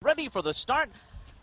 Ready for the start.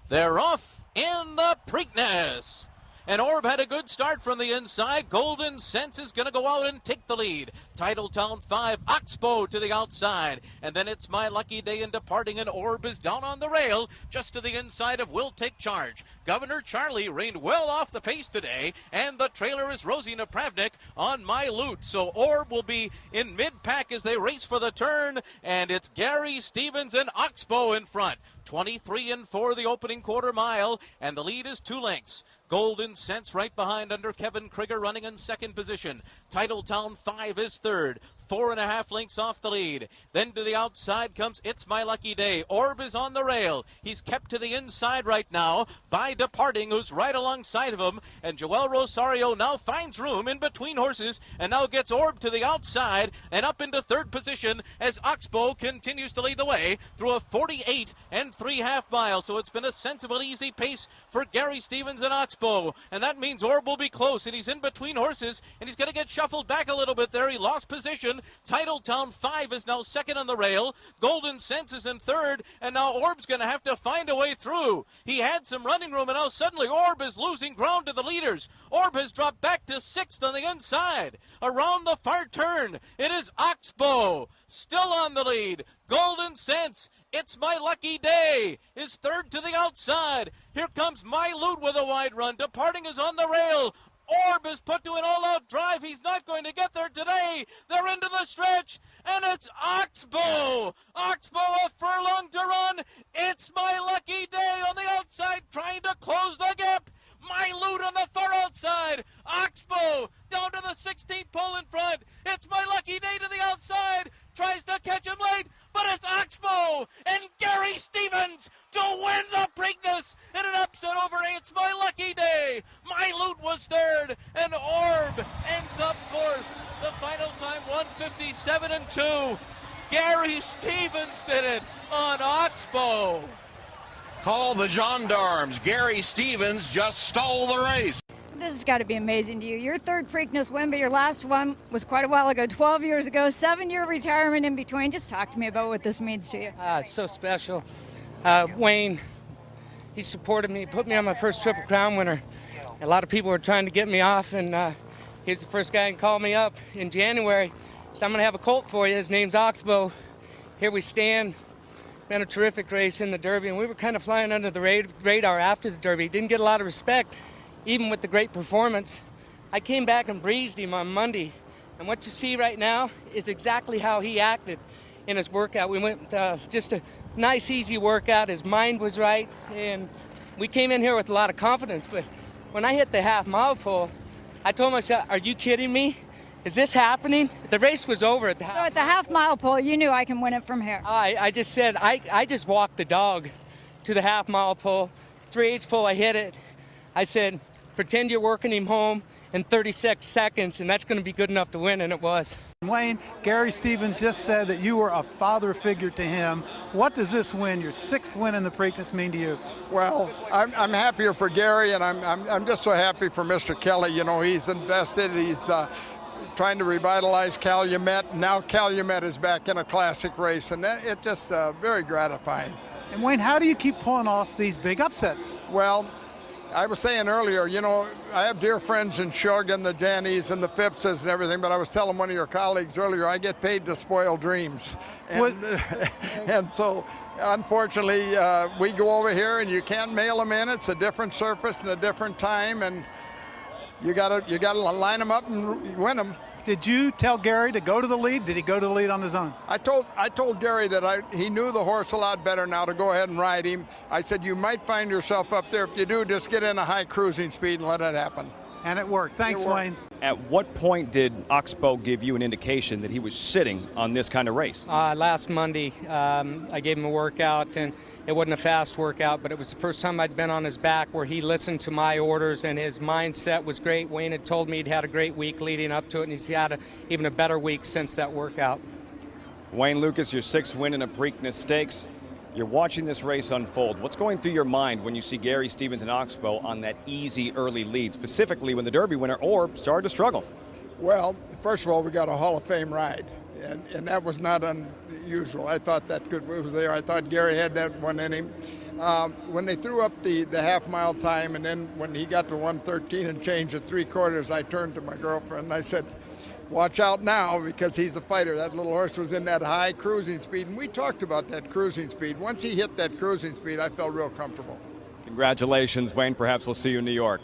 They're off in the Preakness. And Orb had a good start from the inside. Golden Sense is going to go out and take the lead. Titletown 5, Oxbow to the outside. And then It's My Lucky Day in departing, and Orb is down on the rail just to the inside of Will Take Charge. Governor Charlie reined well off the pace today, and the trailer is Rosie Napravnik on My Loot. So Orb will be in mid-pack as they race for the turn, and it's Gary Stevens and Oxbow in front. 23 and 4 the opening quarter mile, and the lead is 2 lengths. Golden Sense right behind under Kevin Krieger running in second position. Titletown 5 is third. 4.5 lengths off the lead. Then to the outside comes It's My Lucky Day. Orb is on the rail. He's kept to the inside right now by Departing, who's right alongside of him. And Joel Rosario now finds room in between horses and now gets Orb to the outside and up into third position as Oxbow continues to lead the way through a 48 and 3/2 miles. So it's been a sensible, easy pace for Gary Stevens and Oxbow. And that means Orb will be close, and he's in between horses, and he's going to get shuffled back a little bit there. He lost position. Titletown 5 is now second on the rail. Golden Sense is in third, and now Orb's going to have to find a way through. He had some running room, and now suddenly Orb is losing ground to the leaders. Orb has dropped back to sixth on the inside. Around the far turn, it is Oxbow still on the lead. Golden Sense, It's My Lucky Day, is third to the outside. Here comes My Loot with a wide run. Departing is on the rail. Orb is put to an all-out drive. He's not going to get there today. They're into the stretch, and it's Oxbow. Oxbow a furlong to run. It's My Lucky Day on the outside, trying to close the gap. My Loot on the far outside. Oxbow down to the 16th pole in front. It's My Lucky Day to the outside. Tries to catch him late, but it's Oxbow and Gary Stevens to win the Preakness in an upset over It's My Lucky Day. My Loot was third, and Orb ends up fourth. The final time, 1:57 and 2. Gary Stevens did it on Oxbow. Call the gendarmes. Gary Stevens just stole the race. This has got to be amazing to you. Your third Preakness win, but your last one was quite a while ago, 12 years ago, 7-year retirement in between. Just talk to me about what this means to you. It's so special. Wayne, he supported me, put me on my first Triple Crown winner. A lot of people were trying to get me off, and he's the first guy who called me up in January. So I'm going to have a colt for you. His name's Oxbow. Here we stand. Been a terrific race in the Derby, and we were kind of flying under the radar after the Derby. Didn't get a lot of respect, even with the great performance. I came back and breezed him on Monday, and what you see right now is exactly how he acted in his workout. We went just a nice, easy workout. His mind was right, and we came in here with a lot of confidence. But when I hit the half-mile pole, I told myself, are you kidding me? Is this happening? The race was over at the half. So at the half-mile pole, you knew I can win it from here. I just said, I just walked the dog to the half-mile pole. 3/8 pole, I hit it. I said, pretend you're working him home in 36 seconds, and that's going to be good enough to win, and it was. Wayne, Gary Stevens just said that you were a father figure to him. What does this win, your 6th win in the Preakness, mean to you? Well, I'm happier for Gary, and I'm just so happy for Mr. Kelly. You know, he's invested. He's trying to revitalize Calumet. Now Calumet is back in a classic race, and it's just very gratifying. And Wayne, how do you keep pulling off these big upsets? Well, I was saying earlier, you know, I have dear friends in Shug and the Jannies and the Phippses and everything, but I was telling one of your colleagues earlier, I get paid to spoil dreams. And, and so, unfortunately, we go over here and you can't mail them in. It's a different surface and a different time, and you gotta line them up and win them. Did you tell Gary to go to the lead? Did he go to the lead on his own? I told Gary that he knew the horse a lot better now to go ahead and ride him. I said, you might find yourself up there. If you do, just get in a high cruising speed and let it happen. And it worked. Thanks, Wayne. At what point did Oxbow give you an indication that he was sitting on this kind of race? Last Monday, I gave him a workout, and it wasn't a fast workout, but it was the first time I'd been on his back where he listened to my orders, and his mindset was great. Wayne had told me he'd had a great week leading up to it, and he's had even a better week since that workout. Wayne Lukas, your 6th win in a Preakness Stakes. You're watching this race unfold. What's going through your mind when you see Gary Stevens and Oxbow on that easy early lead, specifically when the Derby winner Orb started to struggle? Well, first of all, we got a Hall of Fame ride. and that was not unusual. I thought that good was there. I thought Gary had that one in him. When they threw up the half-mile time, and then when he got to 1:13 and changed at 3/4, I turned to my girlfriend and I said, watch out now, because he's a fighter. That little horse was in that high cruising speed, and we talked about that cruising speed. Once he hit that cruising speed, I felt real comfortable. Congratulations, Wayne. Perhaps we'll see you in New York.